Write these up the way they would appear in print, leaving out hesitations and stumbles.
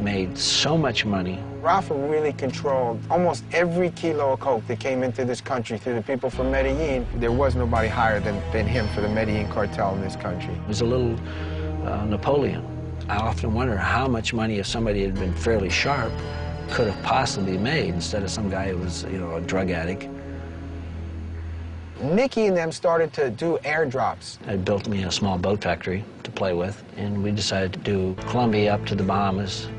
made so much money. Rafa really controlled almost every kilo of coke that came into this country through the people from Medellin. There was nobody higher than him for the Medellin cartel in this country. It was a little Napoleon. I often wonder how much money, if somebody had been fairly sharp, could have possibly made instead of some guy who was, you know, a drug addict. Nicky and them started to do airdrops. I built me a small boat factory to play with, and we decided to do Colombia up to the Bahamas,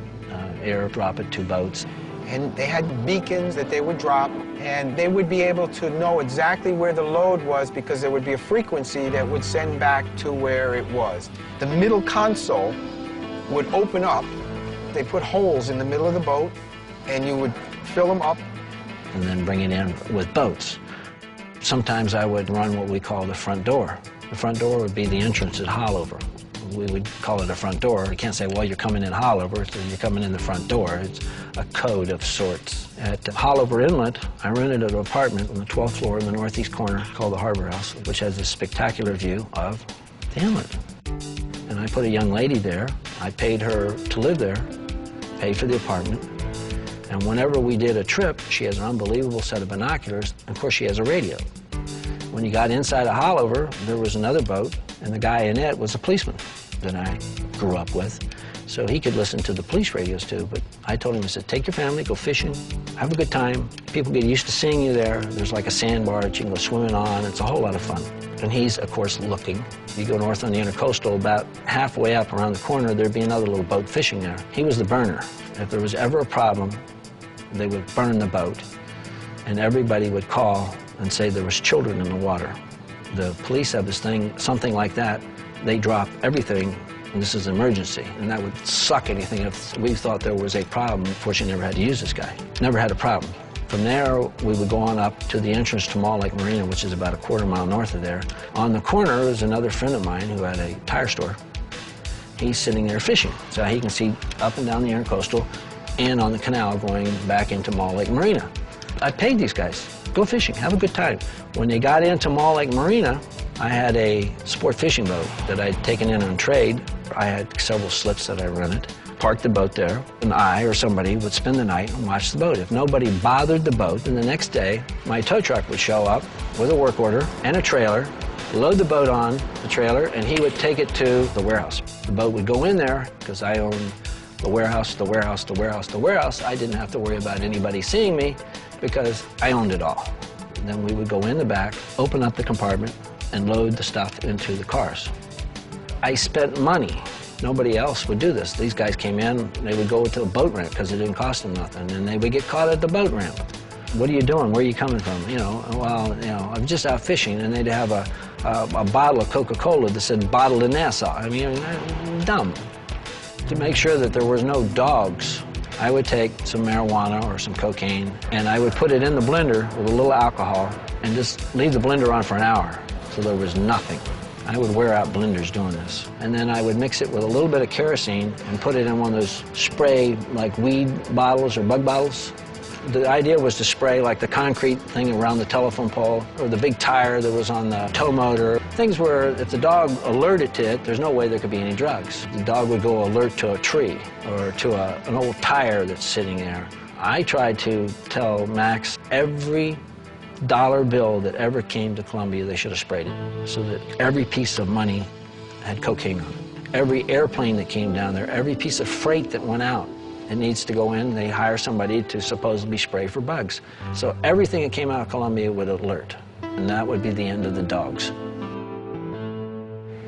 airdrop it 2 boats. And they had beacons that they would drop, and they would be able to know exactly where the load was because there would be a frequency that would send back to where it was. The middle console would open up. They put holes in the middle of the boat, and you would fill them up. And then bring it in with boats. Sometimes I would run what we call the front door. The front door would be the entrance at Hollover. We would call it a front door. You can't say, well, you're coming in Hollover, so you're coming in the front door. It's a code of sorts. At Hollover Inlet, I rented an apartment on the 12th floor in the northeast corner called the Harbor House, which has a spectacular view of the inlet. And I put a young lady there. I paid her to live there, paid for the apartment. And whenever we did a trip, she has an unbelievable set of binoculars. Of course, she has a radio. When you got inside of Hollover, there was another boat, and the guy in it was a policeman that I grew up with. So he could listen to the police radios too, but I told him, I said, take your family, go fishing, have a good time. People get used to seeing you there. There's like a sandbar that you can go swimming on. It's a whole lot of fun. And he's, of course, looking. You go north on the intercoastal, about halfway up around the corner, there'd be another little boat fishing there. He was the burner. If there was ever a problem, they would burn the boat, and everybody would call and say there was children in the water. The police have this thing, something like that, they drop everything, and this is an emergency, and that would suck anything if we thought there was a problem. Fortunately, never had to use this guy. Never had a problem. From there, we would go on up to the entrance to Mall Lake Marina, which is about a quarter mile north of there. On the corner is another friend of mine who had a tire store. He's sitting there fishing, so he can see up and down the intercoastal and on the canal going back into Mall Lake Marina. I paid these guys, go fishing, have a good time. When they got into Mall Lake Marina, I had a sport fishing boat that I'd taken in on trade. I had several slips that I rented, parked the boat there, and I or somebody would spend the night and watch the boat. If nobody bothered the boat, then the next day, my tow truck would show up with a work order and a trailer, load the boat on the trailer, and he would take it to the warehouse. The boat would go in there, because I owned the warehouse, the warehouse, the warehouse, the warehouse. I didn't have to worry about anybody seeing me because I owned it all. And then we would go in the back, open up the compartment, and load the stuff into the cars. I spent money. Nobody else would do this. These guys came in, they would go to a boat ramp because it didn't cost them nothing, and they would get caught at the boat ramp. What are you doing? Where are you coming from? You know, well, you know, I'm just out fishing, and they'd have a bottle of Coca-Cola that said bottled in Nassau. I mean, dumb. To make sure that there was no dogs, I would take some marijuana or some cocaine, and I would put it in the blender with a little alcohol and just leave the blender on for an hour so there was nothing. I would wear out blenders doing this. And then I would mix it with a little bit of kerosene and put it in one of those spray, like weed bottles or bug bottles. The idea was to spray like the concrete thing around the telephone pole or the big tire that was on the tow motor. Things where if the dog alerted to it, there's no way there could be any drugs. The dog would go alert to a tree or to an old tire that's sitting there. I tried to tell Max every dollar bill that ever came to Colombia, they should have sprayed it so that every piece of money had cocaine on it. Every airplane that came down there, every piece of freight that went out, it needs to go in. They hire somebody to supposedly spray for bugs. So everything that came out of Colombia would alert, and that would be the end of the dogs.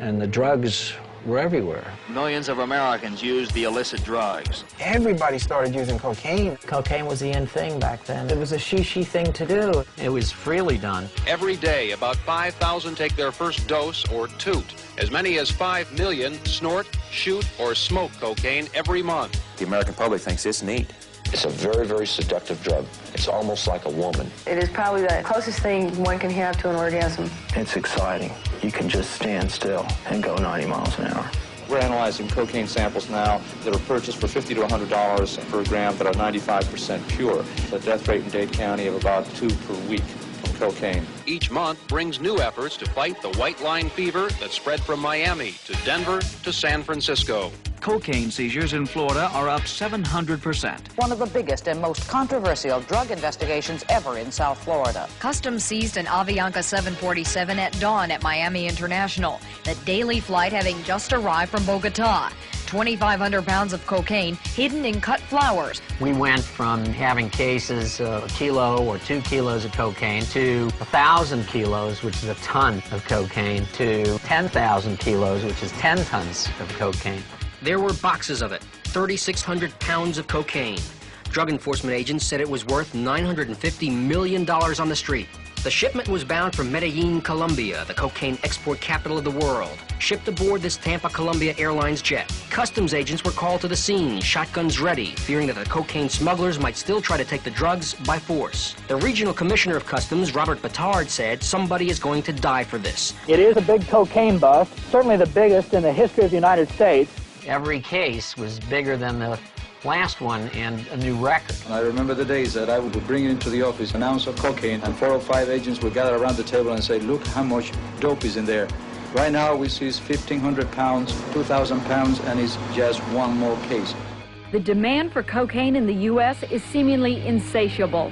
And the drugs were everywhere. Millions of Americans used the illicit drugs. Everybody started using cocaine. Cocaine was the in thing back then. It was a she thing to do. It was freely done. Every day, about 5,000 take their first dose or toot. As many as 5 million snort, shoot, or smoke cocaine every month. The American public thinks it's neat. It's a very, very seductive drug. It's almost like a woman. It is probably the closest thing one can have to an orgasm. It's exciting. You can just stand still and go 90 miles an hour. We're analyzing cocaine samples now that are purchased for $50 to $100 per gram that are 95% pure. The death rate in Dade County of about 2 per week from cocaine. Each month brings new efforts to fight the white line fever that spread from Miami to Denver to San Francisco. cocaine seizures in Florida are up 700%. One of the biggest and most controversial drug investigations ever in South Florida. Customs seized an Avianca 747 at dawn at Miami International, the daily flight having just arrived from Bogota. 2,500 pounds of cocaine hidden in cut flowers. We went from having cases of a kilo or 2 kilos of cocaine to 1,000 kilos, which is a ton of cocaine, to 10,000 kilos, which is 10 tons of cocaine. There were boxes of it, 3,600 pounds of cocaine. Drug enforcement agents said it was worth $950 million on the street. The shipment was bound for Medellin, Colombia, the cocaine export capital of the world. Shipped aboard this Tampa Columbia Airlines jet. Customs agents were called to the scene, shotguns ready, fearing that the cocaine smugglers might still try to take the drugs by force. The regional commissioner of customs, Robert Batard, said somebody is going to die for this. It is a big cocaine bust, certainly the biggest in the history of the United States. Every case was bigger than the last one and a new record. And I remember the days that I would bring it into the office, an ounce of cocaine, and 4 or 5 agents would gather around the table and say, look how much dope is in there. Right now we see 1,500 pounds, 2,000 pounds, and it's just one more case. The demand for cocaine in the U.S. is seemingly insatiable.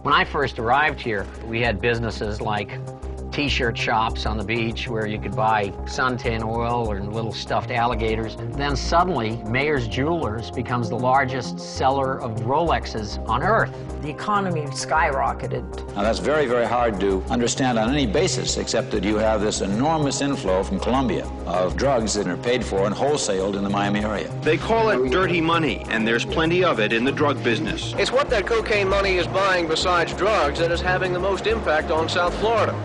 When I first arrived here, we had businesses like T-shirt shops on the beach where you could buy suntan oil or little stuffed alligators. Then suddenly, Mayer's Jewelers becomes the largest seller of Rolexes on earth. The economy skyrocketed. Now that's very, very hard to understand on any basis, except that you have this enormous inflow from Colombia of drugs that are paid for and wholesaled in the Miami area. They call it dirty money, and there's plenty of it in the drug business. It's what that cocaine money is buying besides drugs that is having the most impact on South Florida.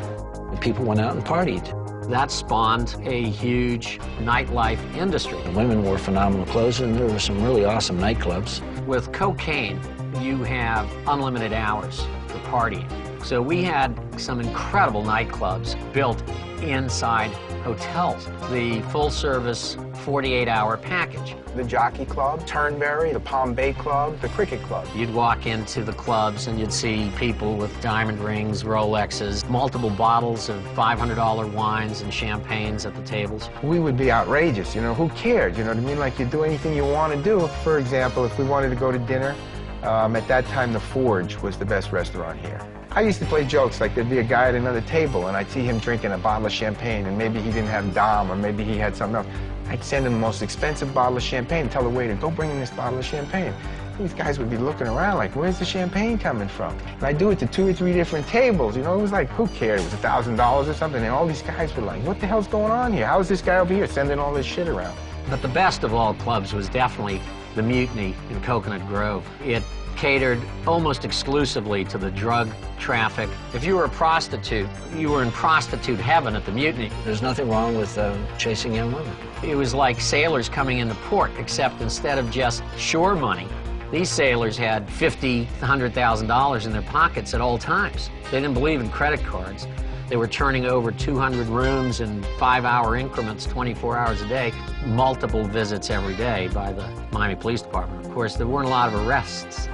People went out and partied. That spawned a huge nightlife industry. The women wore phenomenal clothes, and there were some really awesome nightclubs. With cocaine, you have unlimited hours for partying. So we had some incredible nightclubs built inside hotels. The full-service 48-hour package. The Jockey Club, Turnberry, the Palm Bay Club, the Cricket Club. You'd walk into the clubs and you'd see people with diamond rings, Rolexes, multiple bottles of $500 wines and champagnes at the tables. We would be outrageous, you know, who cared, you know what I mean? Like, you do anything you want to do. For example, if we wanted to go to dinner, at that time the Forge was the best restaurant here. I used to play jokes, like there'd be a guy at another table and I'd see him drinking a bottle of champagne and maybe he didn't have Dom or maybe he had something else. I'd send him the most expensive bottle of champagne and tell the waiter, go bring him this bottle of champagne. These guys would be looking around like, where's the champagne coming from? And I'd do it to 2 or 3 different tables, you know, it was like, who cared? It was $1,000 or something, and all these guys were like, what the hell's going on here? How is this guy over here sending all this shit around? But the best of all clubs was definitely the Mutiny in Coconut Grove. It catered almost exclusively to the drug traffic. If you were a prostitute, you were in prostitute heaven at the Mutiny. There's nothing wrong with chasing young women. It was like sailors coming into port, except instead of just shore money, these sailors had $50,000, $100,000 in their pockets at all times. They didn't believe in credit cards. They were turning over 200 rooms in 5-hour increments, 24 hours a day, multiple visits every day by the Miami Police Department. Of course, there weren't a lot of arrests.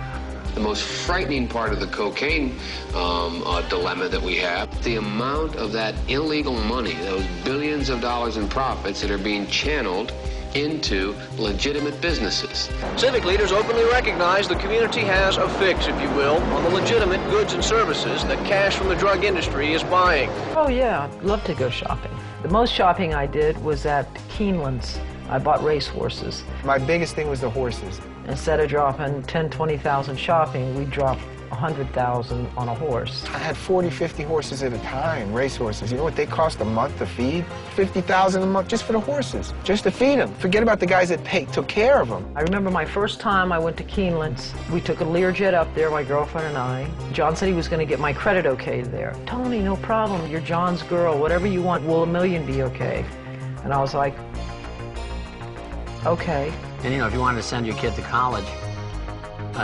The most frightening part of the cocaine dilemma that we have, the amount of that illegal money, those billions of dollars in profits that are being channeled into legitimate businesses. Civic leaders openly recognize the community has a fix, if you will, on the legitimate goods and services that cash from the drug industry is buying. Oh yeah, I'd love to go shopping. The most shopping I did was at Keeneland's. I bought racehorses. My biggest thing was the horses. Instead of dropping 10, 20,000 shopping, we dropped 100,000 on a horse. I had 40, 50 horses at a time, racehorses. You know what they cost a month to feed? 50,000 a month just for the horses, just to feed them. Forget about the guys that took care of them. I remember my first time I went to Keeneland's. We took a Learjet up there, my girlfriend and I. John said he was going to get my credit okay there. Tony, no problem, you're John's girl. Whatever you want, will $1 million be okay? And I was like, okay. And you know, if you wanted to send your kid to college,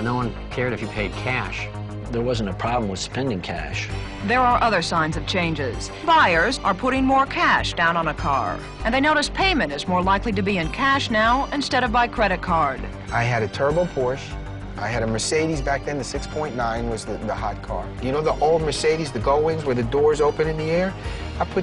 no one cared if you paid cash. There wasn't a problem with spending cash. There are other signs of changes. Buyers are putting more cash down on a car, and they notice payment is more likely to be in cash now instead of by credit card. I had a turbo Porsche. I had a Mercedes back then, the 6.9 was the hot car. You know the old Mercedes, the Gullwings, where the doors open in the air? I put